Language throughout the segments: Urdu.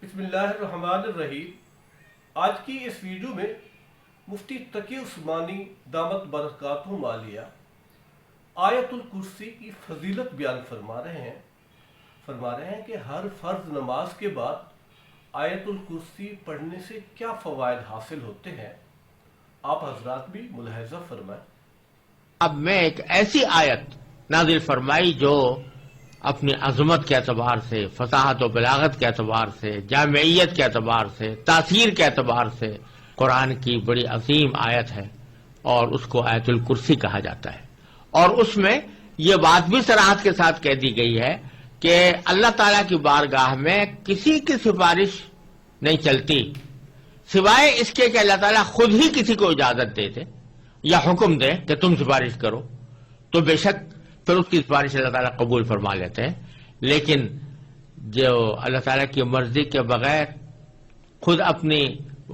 بسم اللہ الرحمن الرحیم۔ آج کی اس ویڈیو میں مفتی تقی عثمانی دامت برکاتہ عالیہ آیت الکرسی کی فضیلت بیان فرما رہے ہیں کہ ہر فرض نماز کے بعد آیت الکرسی پڑھنے سے کیا فوائد حاصل ہوتے ہیں، آپ حضرات بھی ملاحظہ فرمائیں۔ اب میں ایک ایسی آیت نازل فرمائی جو اپنی عظمت کے اعتبار سے، فصاحت و بلاغت کے اعتبار سے، جامعیت کے اعتبار سے، تاثیر کے اعتبار سے قرآن کی بڑی عظیم آیت ہے، اور اس کو آیت الکرسی کہا جاتا ہے۔ اور اس میں یہ بات بھی صراحت کے ساتھ کہہ دی گئی ہے کہ اللہ تعالیٰ کی بارگاہ میں کسی کی سفارش نہیں چلتی سوائے اس کے کہ اللہ تعالیٰ خود ہی کسی کو اجازت دے دے یا حکم دے کہ تم سفارش کرو، تو بے شک پھر اس کی سفارش اللہ تعالیٰ قبول فرما لیتے ہیں۔ لیکن جو اللہ تعالیٰ کی مرضی کے بغیر خود اپنی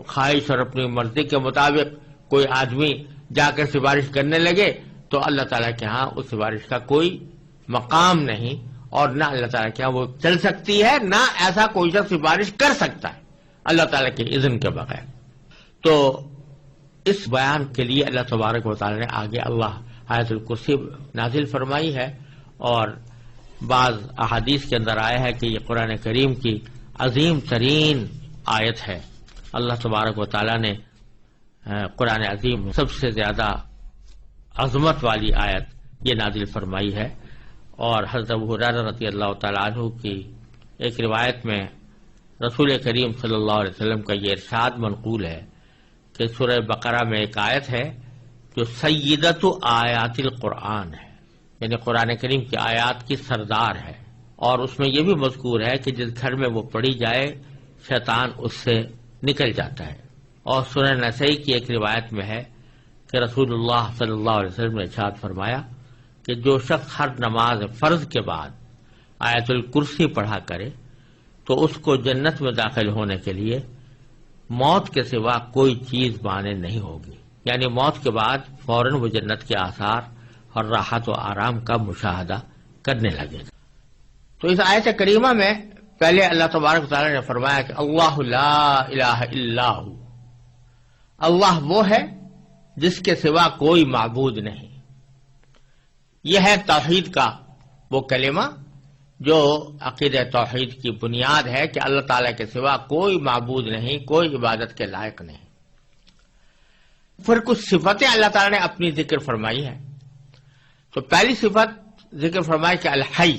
خواہش اور اپنی مرضی کے مطابق کوئی آدمی جا کر سفارش کرنے لگے تو اللہ تعالیٰ کے ہاں اس سفارش کا کوئی مقام نہیں، اور نہ اللہ تعالیٰ کے ہاں وہ چل سکتی ہے، نہ ایسا کوئی شخص سفارش کر سکتا ہے اللہ تعالیٰ کے اذن کے بغیر۔ تو اس بیان کے لیے اللہ تبارک و تعالیٰ نے آگے اللہ آیت الکرسی نازل فرمائی ہے، اور بعض احادیث کے اندر آیا ہے کہ یہ قرآن کریم کی عظیم ترین آیت ہے۔ اللہ تبارک و تعالیٰ نے قرآن عظیم میں سب سے زیادہ عظمت والی آیت یہ نازل فرمائی ہے، اور حضرت ابو ہریرہ رضی اللہ تعالیٰ عنہ کی ایک روایت میں رسول کریم صلی اللہ علیہ وسلم کا یہ ارشاد منقول ہے کہ سورہ بقرہ میں ایک آیت ہے جو سیدۃ آیات القرآن ہے، یعنی قرآن کریم کی آیات کی سردار ہے، اور اس میں یہ بھی مذکور ہے کہ جس گھر میں وہ پڑھی جائے شیطان اس سے نکل جاتا ہے۔ اور سنن نسائی کی ایک روایت میں ہے کہ رسول اللہ صلی اللہ علیہ وسلم نے ارشاد فرمایا کہ جو شخص ہر نماز فرض کے بعد آیت الکرسی پڑھا کرے تو اس کو جنت میں داخل ہونے کے لیے موت کے سوا کوئی چیز مانع نہیں ہوگی، یعنی موت کے بعد فوراً وہ جنت کے آثار اور راحت و آرام کا مشاہدہ کرنے لگے گا۔ تو اس آیت کریمہ میں پہلے اللہ تبارک و تعالیٰ نے فرمایا کہ اللہ لا الہ الا ہو، اللہ وہ ہے جس کے سوا کوئی معبود نہیں۔ یہ ہے توحید کا وہ کلمہ جو عقیدہ توحید کی بنیاد ہے کہ اللہ تعالیٰ کے سوا کوئی معبود نہیں، کوئی عبادت کے لائق نہیں۔ پھر کچھ صفتیں اللہ تعالیٰ نے اپنی ذکر فرمائی ہے۔ تو پہلی صفت ذکر فرمائی کہ الحی،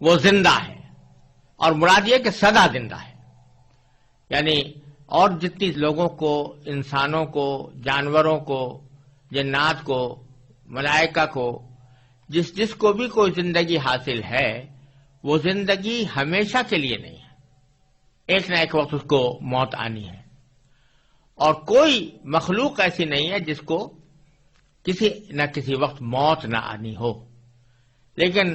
وہ زندہ ہے، اور مراد یہ کہ سدا زندہ ہے، یعنی اور جتنی لوگوں کو، انسانوں کو، جانوروں کو، جنات کو، ملائکہ کو، جس کو بھی کوئی زندگی حاصل ہے وہ زندگی ہمیشہ کے لیے نہیں ہے، ایک نہ ایک وقت اس کو موت آنی ہے، اور کوئی مخلوق ایسی نہیں ہے جس کو کسی نہ کسی وقت موت نہ آنی ہو۔ لیکن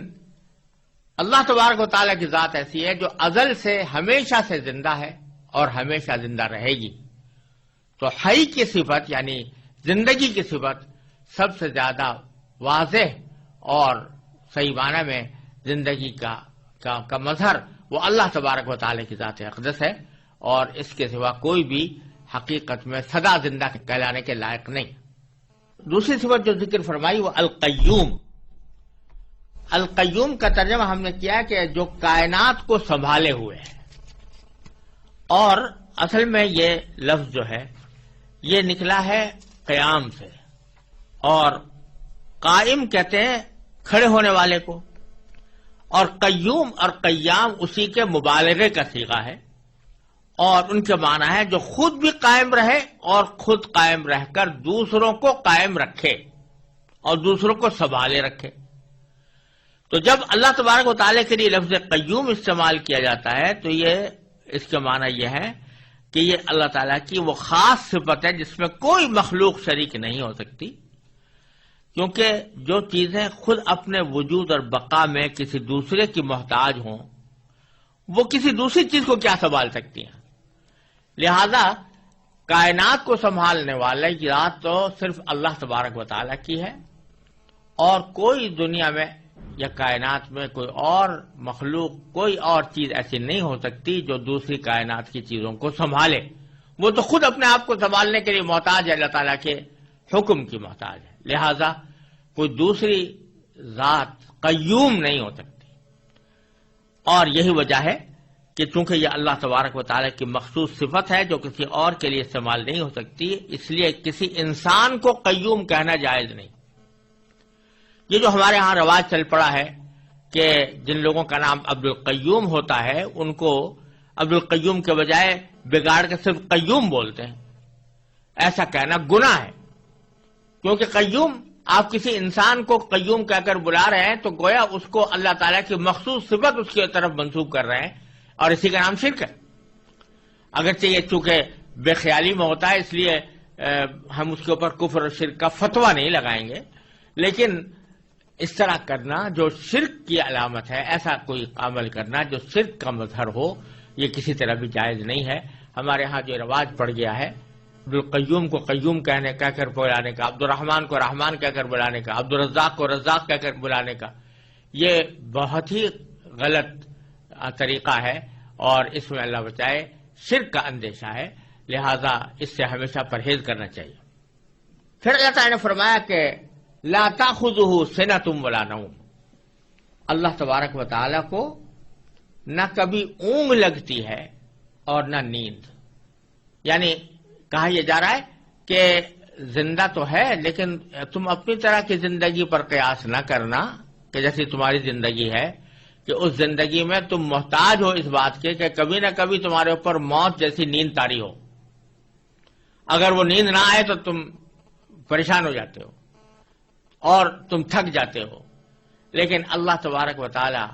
اللہ تبارک و تعالیٰ کی ذات ایسی ہے جو ازل سے ہمیشہ سے زندہ ہے اور ہمیشہ زندہ رہے گی۔ تو حی کی صفت یعنی زندگی کی صفت سب سے زیادہ واضح اور صحیح معنی میں زندگی کا مظہر وہ اللہ تبارک و تعالیٰ کی ذات اقدس ہے، اور اس کے سوا کوئی بھی حقیقت میں سدا زندہ کہلانے کے لائق نہیں۔ دوسری صفت جو ذکر فرمائی وہ القیوم۔ القیوم کا ترجمہ ہم نے کیا کہ جو کائنات کو سنبھالے ہوئے ہے، اور اصل میں یہ لفظ جو ہے یہ نکلا ہے قیام سے، اور قائم کہتے ہیں کھڑے ہونے والے کو، اور قیوم اور قیام اسی کے مبالغے کا صیغہ ہے، اور ان کے معنی ہے جو خود بھی قائم رہے اور خود قائم رہ کر دوسروں کو قائم رکھے اور دوسروں کو سنبھالے رکھے۔ تو جب اللہ تبارک و تعالیٰ کے لیے لفظ قیوم استعمال کیا جاتا ہے تو یہ اس کا معنی یہ ہے کہ یہ اللہ تعالیٰ کی وہ خاص صفت ہے جس میں کوئی مخلوق شریک نہیں ہو سکتی، کیونکہ جو چیزیں خود اپنے وجود اور بقا میں کسی دوسرے کی محتاج ہوں وہ کسی دوسری چیز کو کیا سنبھال سکتی ہیں۔ لہذا کائنات کو سنبھالنے والا ذات تو صرف اللہ تبارک و تعالیٰ کی ہے، اور کوئی دنیا میں یا کائنات میں کوئی اور مخلوق، کوئی اور چیز ایسی نہیں ہو سکتی جو دوسری کائنات کی چیزوں کو سنبھالے. وہ تو خود اپنے آپ کو سنبھالنے کے لیے محتاج ہے، اللہ تعالیٰ کے حکم کی محتاج ہے. لہذا کوئی دوسری ذات قیوم نہیں ہو سکتی. اور یہی وجہ ہے کہ چونکہ یہ اللہ تبارک و تعالیٰ کی مخصوص صفت ہے جو کسی اور کے لیے استعمال نہیں ہو سکتی، اس لیے کسی انسان کو قیوم کہنا جائز نہیں. یہ جو ہمارے ہاں رواج چل پڑا ہے کہ جن لوگوں کا نام عبد القیوم ہوتا ہے ان کو عبد القیوم کے بجائے بگاڑ کے صرف قیوم بولتے ہیں، ایسا کہنا گناہ ہے. کیونکہ قیوم، آپ کسی انسان کو قیوم کہہ کر بلا رہے ہیں تو گویا اس کو اللہ تعالیٰ کی مخصوص صفت اس کی طرف منسوب کر رہے ہیں، اور اسی کا نام شرک ہے. اگرچہ یہ چونکہ بے خیالی میں ہوتا ہے اس لیے ہم اس کے اوپر کفر اور شرک کا فتویٰ نہیں لگائیں گے، لیکن اس طرح کرنا جو شرک کی علامت ہے، ایسا کوئی عمل کرنا جو شرک کا مظہر ہو، یہ کسی طرح بھی جائز نہیں ہے. ہمارے ہاں جو رواج پڑ گیا ہے عبدالقیوم کو قیوم کہہ کر بلانے کا، عبد الرحمن کو رحمان کہہ کر بلانے کا، عبد الرزاق کو رزاق کہہ کر بلانے کا، یہ بہت ہی غلط طریقہ ہے اور اس میں اللہ بچائے شرک کا اندیشہ ہے. لہذا اس سے ہمیشہ پرہیز کرنا چاہیے. پھر اللہ تعالیٰ نے فرمایا کہ لا تأخذہ سنۃ ولا نوم. اللہ تبارک و تعالیٰ کو نہ کبھی اونگ لگتی ہے اور نہ نیند. یعنی کہا یہ جا رہا ہے کہ زندہ تو ہے لیکن تم اپنی طرح کی زندگی پر قیاس نہ کرنا کہ جیسی تمہاری زندگی ہے، کہ اس زندگی میں تم محتاج ہو اس بات کے کہ کبھی نہ کبھی تمہارے اوپر موت جیسی نیند طاری ہو. اگر وہ نیند نہ آئے تو تم پریشان ہو جاتے ہو اور تم تھک جاتے ہو. لیکن اللہ تبارک و تعالی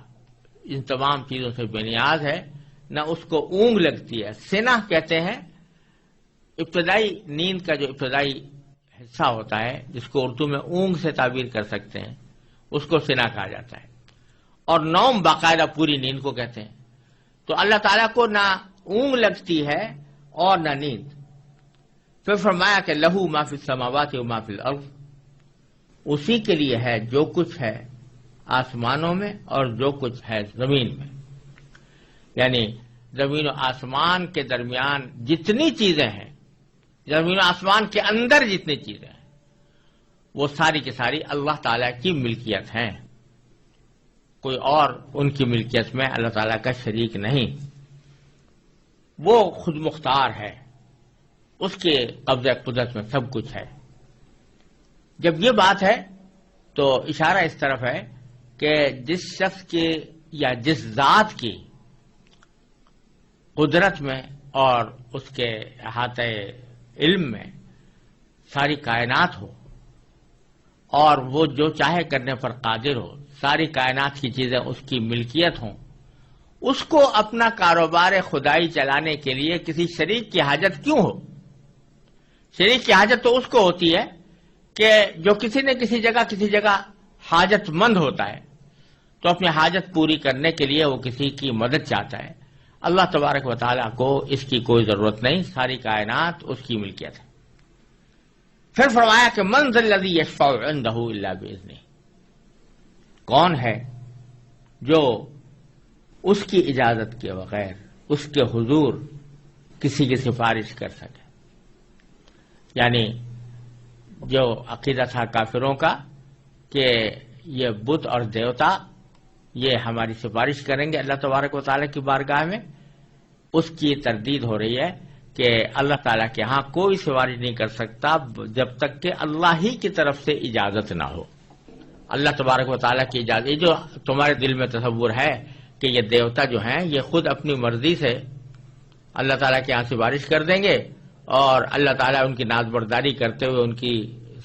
ان تمام چیزوں سے بے نیاز ہے، نہ اس کو اونگ لگتی ہے. سنہ کہتے ہیں ابتدائی نیند کا جو ابتدائی حصہ ہوتا ہے، جس کو اردو میں اونگ سے تعبیر کر سکتے ہیں، اس کو سنہ کہا جاتا ہے. اور نوم باقاعدہ پوری نیند کو کہتے ہیں. تو اللہ تعالیٰ کو نہ اونگ لگتی ہے اور نہ نیند. پھر فرمایا کہ لہو ما فی السماوات و ما فی الارض، اسی کے لیے ہے جو کچھ ہے آسمانوں میں اور جو کچھ ہے زمین میں. یعنی زمین و آسمان کے درمیان جتنی چیزیں ہیں، زمین و آسمان کے اندر جتنی چیزیں ہیں، وہ ساری کی ساری اللہ تعالیٰ کی ملکیت ہیں. کوئی اور ان کی ملکیت میں اللہ تعالیٰ کا شریک نہیں. وہ خود مختار ہے، اس کے قبضہ قدرت میں سب کچھ ہے. جب یہ بات ہے تو اشارہ اس طرف ہے کہ جس شخص کی یا جس ذات کی قدرت میں اور اس کے احاطہ علم میں ساری کائنات ہو اور وہ جو چاہے کرنے پر قادر ہو، ساری کائنات کی چیزیں اس کی ملکیت ہوں، اس کو اپنا کاروبار خدائی چلانے کے لیے کسی شریک کی حاجت کیوں ہو؟ شریک کی حاجت تو اس کو ہوتی ہے کہ جو کسی نہ کسی جگہ حاجت مند ہوتا ہے، تو اپنی حاجت پوری کرنے کے لیے وہ کسی کی مدد چاہتا ہے. اللہ تبارک و تعالیٰ کو اس کی کوئی ضرورت نہیں، ساری کائنات اس کی ملکیت ہے. پھر فرمایا کہ من ذا الذی یشفع عندہ الا باذنہ، کون ہے جو اس کی اجازت کے بغیر اس کے حضور کسی کی سفارش کر سکے. یعنی جو عقیدہ تھا کافروں کا کہ یہ بت اور دیوتا یہ ہماری سفارش کریں گے اللہ تبارک و تعالیٰ کی بارگاہ میں، اس کی تردید ہو رہی ہے کہ اللہ تعالیٰ کے ہاں کوئی سفارش نہیں کر سکتا جب تک کہ اللہ ہی کی طرف سے اجازت نہ ہو. اللہ تبارک و تعالیٰ کی اجازت، یہ جو تمہارے دل میں تصور ہے کہ یہ دیوتا جو ہیں یہ خود اپنی مرضی سے اللہ تعالیٰ کے ہاں سفارش کر دیں گے اور اللہ تعالیٰ ان کی ناز برداری کرتے ہوئے ان کی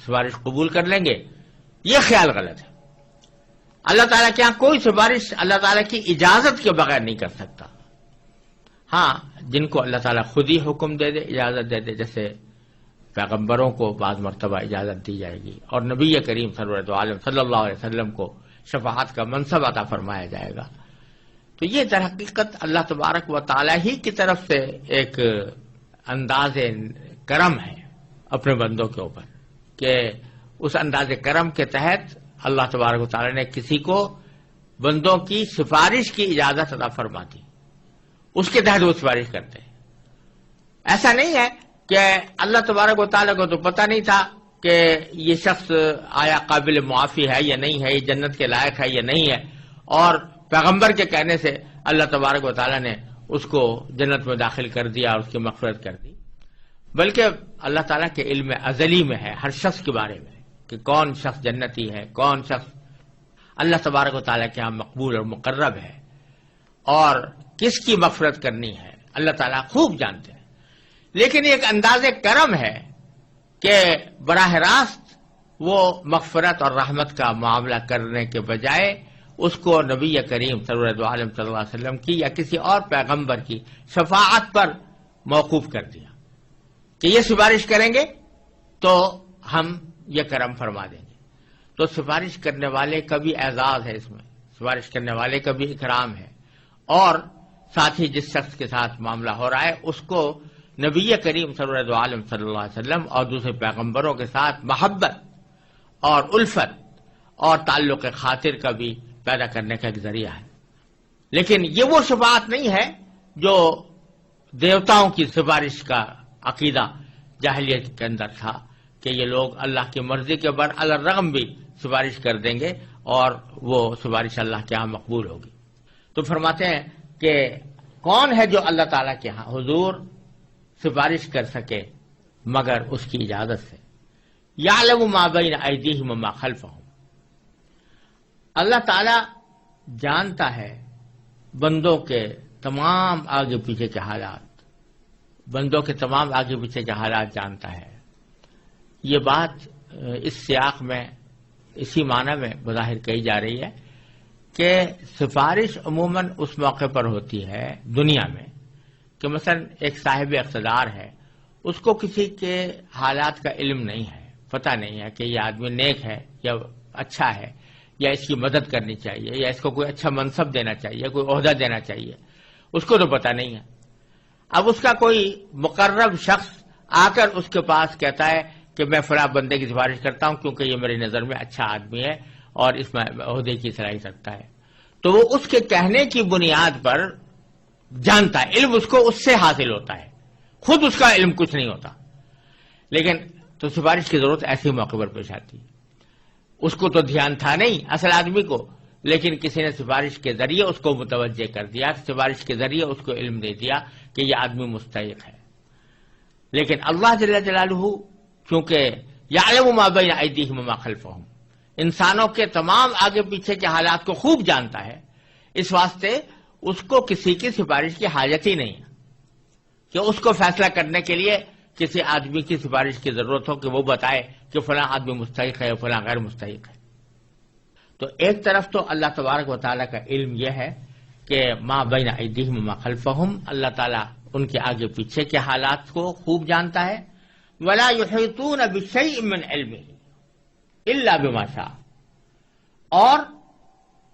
سفارش قبول کر لیں گے، یہ خیال غلط ہے. اللہ تعالیٰ کے یہاں کوئی سفارش اللہ تعالیٰ کی اجازت کے بغیر نہیں کر سکتا. ہاں جن کو اللہ تعالیٰ خود ہی حکم دے دے، اجازت دے دے، جیسے پیغمبروں کو بعض مرتبہ اجازت دی جائے گی اور نبی کریم سرورت عالم صلی اللہ علیہ وسلم کو شفاعت کا منصب عطا فرمایا جائے گا. تو یہ در حقیقت اللہ تبارک و تعالیٰ ہی کی طرف سے ایک انداز کرم ہے اپنے بندوں کے اوپر، کہ اس انداز کرم کے تحت اللہ تبارک و تعالی نے کسی کو بندوں کی سفارش کی اجازت عطا فرما دی، اس کے تحت وہ سفارش کرتے ہیں۔ ایسا نہیں ہے کہ اللہ تبارک و تعالی کو تو پتہ نہیں تھا کہ یہ شخص آیا قابل معافی ہے یا نہیں ہے، یہ جنت کے لائق ہے یا نہیں ہے، اور پیغمبر کے کہنے سے اللہ تبارک و تعالی نے اس کو جنت میں داخل کر دیا اور اس کی مغفرت کر دی، بلکہ اللہ تعالیٰ کے علم ازلی میں ہے ہر شخص کے بارے میں کہ کون شخص جنتی ہے، کون شخص اللہ تبارک و تعالیٰ کے ہاں مقبول اور مقرب ہے، اور کس کی مغفرت کرنی ہے اللہ تعالیٰ خوب جانتے ہیں۔ لیکن ایک انداز کرم ہے کہ براہ راست وہ مغفرت اور رحمت کا معاملہ کرنے کے بجائے اس کو نبی کریم صلی اللہ علیہ وسلم کی یا کسی اور پیغمبر کی شفاعت پر موقوف کر دیا کہ یہ سفارش کریں گے تو ہم یہ کرم فرما دیں گے۔ تو سفارش کرنے والے کا بھی اعزاز ہے، اس میں سفارش کرنے والے کا بھی اکرام ہے، اور ساتھ ہی جس شخص کے ساتھ معاملہ ہو رہا ہے اس کو نبی کریم صلی اللہ علیہ وسلم اور دوسرے پیغمبروں کے ساتھ محبت اور الفت اور تعلق خاطر کا بھی پیدا کرنے کا ایک ذریعہ ہے۔ لیکن یہ وہ شفاعت نہیں ہے جو دیوتاؤں کی سفارش کا عقیدہ جاہلیت کے اندر تھا کہ یہ لوگ اللہ کی مرضی کے برعلرغم بھی سفارش کر دیں گے اور وہ سفارش اللہ کے ہاں مقبول ہوگی۔ تو فرماتے ہیں کہ کون ہے جو اللہ تعالیٰ کے ہاں حضور سفارش کر سکے مگر اس کی اجازت سے۔ یعلم ما بین ایدیہم وما خلفہم، اللہ تعالیٰ جانتا ہے بندوں کے تمام آگے پیچھے کے حالات، بندوں کے تمام آگے پیچھے کے حالات جانتا ہے۔ یہ بات اس سیاق میں اسی معنی میں بظاہر کہی جا رہی ہے کہ سفارش عموماً اس موقع پر ہوتی ہے دنیا میں کہ مثلا ایک صاحب اقتدار ہے، اس کو کسی کے حالات کا علم نہیں ہے، پتہ نہیں ہے کہ یہ آدمی نیک ہے یا اچھا ہے یا اس کی مدد کرنی چاہیے یا اس کو کوئی اچھا منصب دینا چاہیے، کوئی عہدہ دینا چاہیے، اس کو تو پتہ نہیں ہے۔ اب اس کا کوئی مقرب شخص آ کر اس کے پاس کہتا ہے کہ میں فلاں بندے کی سفارش کرتا ہوں کیونکہ یہ میری نظر میں اچھا آدمی ہے اور اس میں عہدے کی صلاحیت رکھتا ہے، تو وہ اس کے کہنے کی بنیاد پر جانتا ہے، علم اس کو اس سے حاصل ہوتا ہے، خود اس کا علم کچھ نہیں ہوتا۔ لیکن تو سفارش کی ضرورت ایسے موقع پر پیش آتی ہے، اس کو تو دھیان تھا نہیں اصل آدمی کو، لیکن کسی نے سفارش کے ذریعے اس کو متوجہ کر دیا، سفارش کے ذریعے اس کو علم دے دیا کہ یہ آدمی مستحق ہے۔ لیکن اللہ جل جلالہ چونکہ یعلم ما بین ایدیہم وما خلفہم، انسانوں کے تمام آگے پیچھے کے حالات کو خوب جانتا ہے، اس واسطے اس کو کسی کی سفارش کی حاجت ہی نہیں ہے کہ اس کو فیصلہ کرنے کے لیے کسی آدمی کی سفارش کی ضرورت ہو کہ وہ بتائے کہ فلاں آدمی مستحق ہے فلاں غیر مستحق ہے۔ تو ایک طرف تو اللہ تبارک و تعالیٰ کا علم یہ ہے کہ ما بین ایدیہم وما خلفہم، اللہ تعالیٰ ان کے آگے پیچھے کے حالات کو خوب جانتا ہے۔ ولا یحیطون بشیء من علمہ الا بما شاء، اور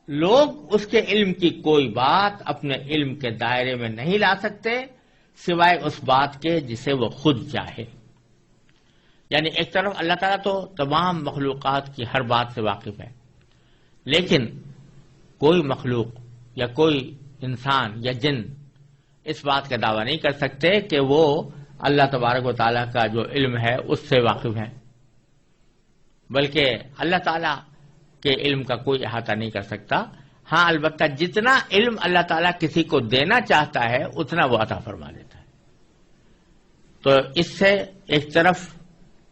لوگ اس کے علم کی کوئی بات اپنے علم کے دائرے میں نہیں لا سکتے سوائے اس بات کے جسے وہ خود چاہے۔ یعنی ایک طرف اللہ تعالیٰ تو تمام مخلوقات کی ہر بات سے واقف ہے، لیکن کوئی مخلوق یا کوئی انسان یا جن اس بات کا دعویٰ نہیں کر سکتے کہ وہ اللہ تبارک و تعالیٰ کا جو علم ہے اس سے واقف ہے، بلکہ اللہ تعالیٰ کے علم کا کوئی احاطہ نہیں کر سکتا۔ ہاں البتہ جتنا علم اللہ تعالیٰ کسی کو دینا چاہتا ہے اتنا وہ عطا فرما دیتا ہے۔ تو اس سے ایک طرف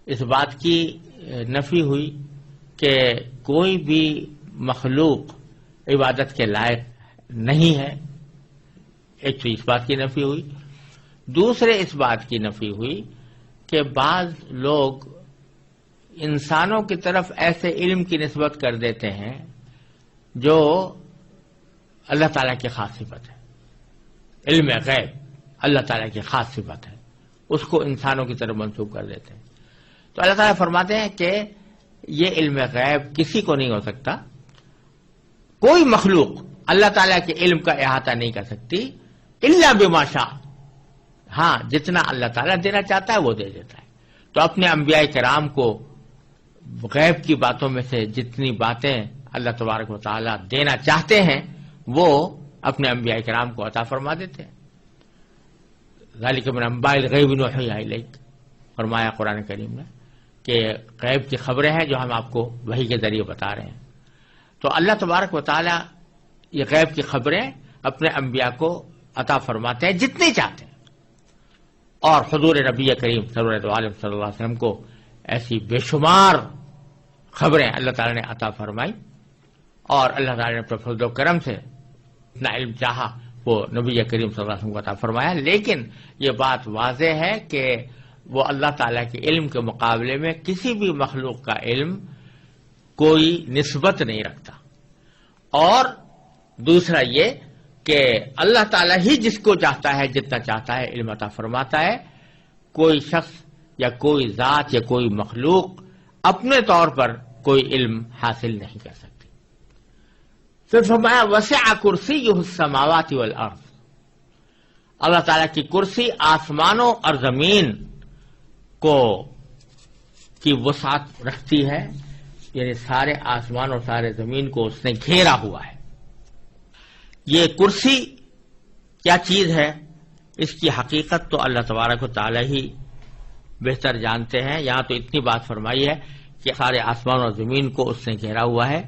اس بات کی نفی ہوئی کہ کوئی بھی مخلوق عبادت کے لائق نہیں ہے، ایک تو اس بات کی نفی ہوئی، دوسرے اس بات کی نفی ہوئی کہ بعض لوگ انسانوں کی طرف ایسے علم کی نسبت کر دیتے ہیں جو اللہ تعالیٰ کی خاص صفت ہے، علم غیب اللہ تعالیٰ کی خاص صفت ہے، اس کو انسانوں کی طرف منسوب کر دیتے ہیں۔ تو اللہ تعالیٰ فرماتے ہیں کہ یہ علم غیب کسی کو نہیں ہو سکتا، کوئی مخلوق اللہ تعالیٰ کے علم کا احاطہ نہیں کر سکتی الا بما شاء، ہاں جتنا اللہ تعالیٰ دینا چاہتا ہے وہ دے دیتا ہے۔ تو اپنے انبیاء کرام کو غیب کی باتوں میں سے جتنی باتیں اللہ تبارک و تعالیٰ دینا چاہتے ہیں وہ اپنے انبیاء کرام کو عطا فرما دیتے ہیں. ذالک من انباء الغیب نوحیہ الیک، فرمایا قرآن کریم نے کہ غیب کی خبریں ہیں جو ہم آپ کو وحی کے ذریعے بتا رہے ہیں. تو اللہ تبارک و تعالیٰ یہ غیب کی خبریں اپنے انبیاء کو عطا فرماتے ہیں جتنی چاہتے ہیں، اور حضور نبی کریم صلی اللہ علیہ وسلم کو ایسی بے شمار خبریں اللہ تعالیٰ نے عطا فرمائی، اور اللہ تعالیٰ نے اپنے فضل و کرم سے اتنا علم چاہا وہ نبی کریم صلی اللہ علیہ وسلم کو عطا فرمایا. لیکن یہ بات واضح ہے کہ وہ اللہ تعالیٰ کے علم کے مقابلے میں کسی بھی مخلوق کا علم کوئی نسبت نہیں رکھتا. اور دوسرا یہ کہ اللہ تعالیٰ ہی جس کو چاہتا ہے جتنا چاہتا ہے علم عطا فرماتا ہے. کوئی شخص یا کوئی ذات یا کوئی مخلوق اپنے طور پر کوئی علم حاصل نہیں کر سکتی. پھر فرمایا وسع کرسیہ السماوات والارض، اللہ تعالیٰ کی کرسی آسمانوں اور زمین کو کی وسعت رکھتی ہے، یعنی سارے آسمان اور سارے زمین کو اس نے گھیرا ہوا ہے. یہ کرسی کیا چیز ہے، اس کی حقیقت تو اللہ تبارک و تعالیٰ ہی بہتر جانتے ہیں. یہاں تو اتنی بات فرمائی ہے کہ سارے آسمان اور زمین کو اس نے گھیرا ہوا ہے.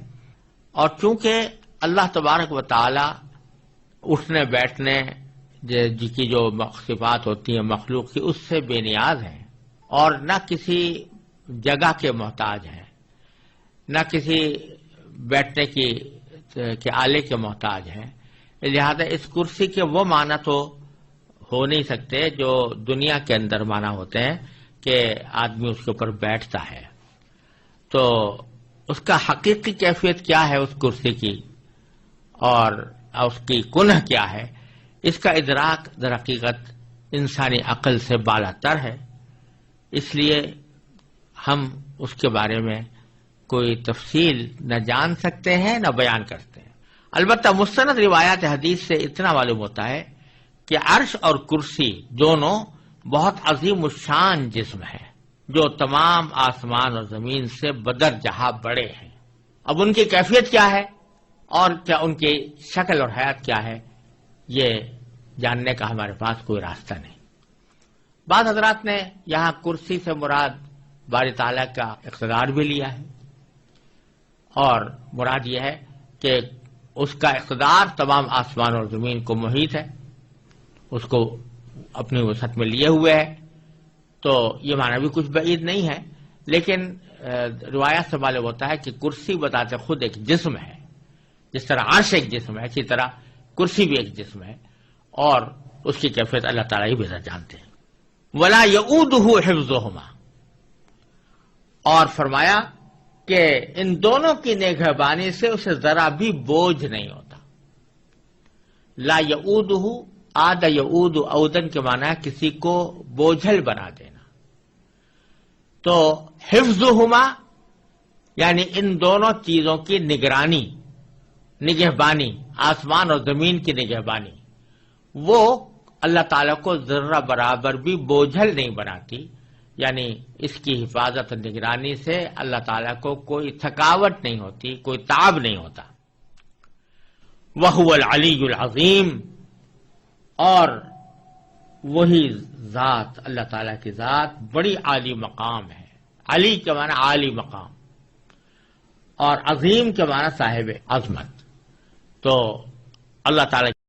اور چونکہ اللہ تبارک و تعالیٰ اٹھنے بیٹھنے کی جو صفات ہوتی ہیں مخلوق کی اس سے بے نیاز ہیں، اور نہ کسی جگہ کے محتاج ہیں، نہ کسی بیٹھنے کے آلے کے محتاج ہیں. لہذا اس کرسی کے وہ معنی تو ہو نہیں سکتے جو دنیا کے اندر معنی ہوتے ہیں کہ آدمی اس کے اوپر بیٹھتا ہے. تو اس کا حقیقی کیفیت کیا ہے اس کرسی کی اور اس کی کنہ کیا ہے، اس کا ادراک در حقیقت انسانی عقل سے بالا تر ہے. اس لیے ہم اس کے بارے میں کوئی تفصیل نہ جان سکتے ہیں نہ بیان کرتے ہیں. البتہ مستند روایات حدیث سے اتنا معلوم ہوتا ہے کہ عرش اور کرسی دونوں بہت عظیم الشان جسم ہیں جو تمام آسمان اور زمین سے بدرجہ بڑے ہیں. اب ان کی کیفیت کیا ہے اور کیا ان کی شکل اور حیات کیا ہے، یہ جاننے کا ہمارے پاس کوئی راستہ نہیں. بعض حضرات نے یہاں کرسی سے مراد باری تعالیٰ کا اقتدار بھی لیا ہے، اور مراد یہ ہے کہ اس کا اقتدار تمام آسمان اور زمین کو محیط ہے، اس کو اپنی وسعت میں لیے ہوئے ہے. تو یہ معنی بھی کچھ بعید نہیں ہے، لیکن روایات سے معلوم ہوتا ہے کہ کرسی بتاتے خود ایک جسم ہے. جس طرح عرش ایک جسم ہے اسی طرح کرسی بھی ایک جسم ہے، اور اس کی کیفیت اللہ تعالیٰ ہی بہتر جانتے ہیں. ولا یؤودہ حفظہما، اور فرمایا کہ ان دونوں کی نگہبانی سے اسے ذرا بھی بوجھ نہیں ہوتا. لا یؤودہ، عاد یعود عودن کے معنی ہے کسی کو بوجھل بنا دینا. تو حفظہما یعنی ان دونوں چیزوں کی نگرانی، نگہبانی، آسمان اور زمین کی نگہبانی، وہ اللہ تعالیٰ کو ذرہ برابر بھی بوجھل نہیں بناتی. یعنی اس کی حفاظت اور نگرانی سے اللہ تعالیٰ کو کوئی تھکاوٹ نہیں ہوتی، کوئی تعب نہیں ہوتا. وَهُوَ الْعَلِيُّ الْعَظِيمُ، اور وہی ذات اللہ تعالیٰ کی ذات بڑی عالی مقام ہے. علی کے معنی عالی مقام، اور عظیم کے معنی صاحب عظمت. تو اللہ تعالیٰ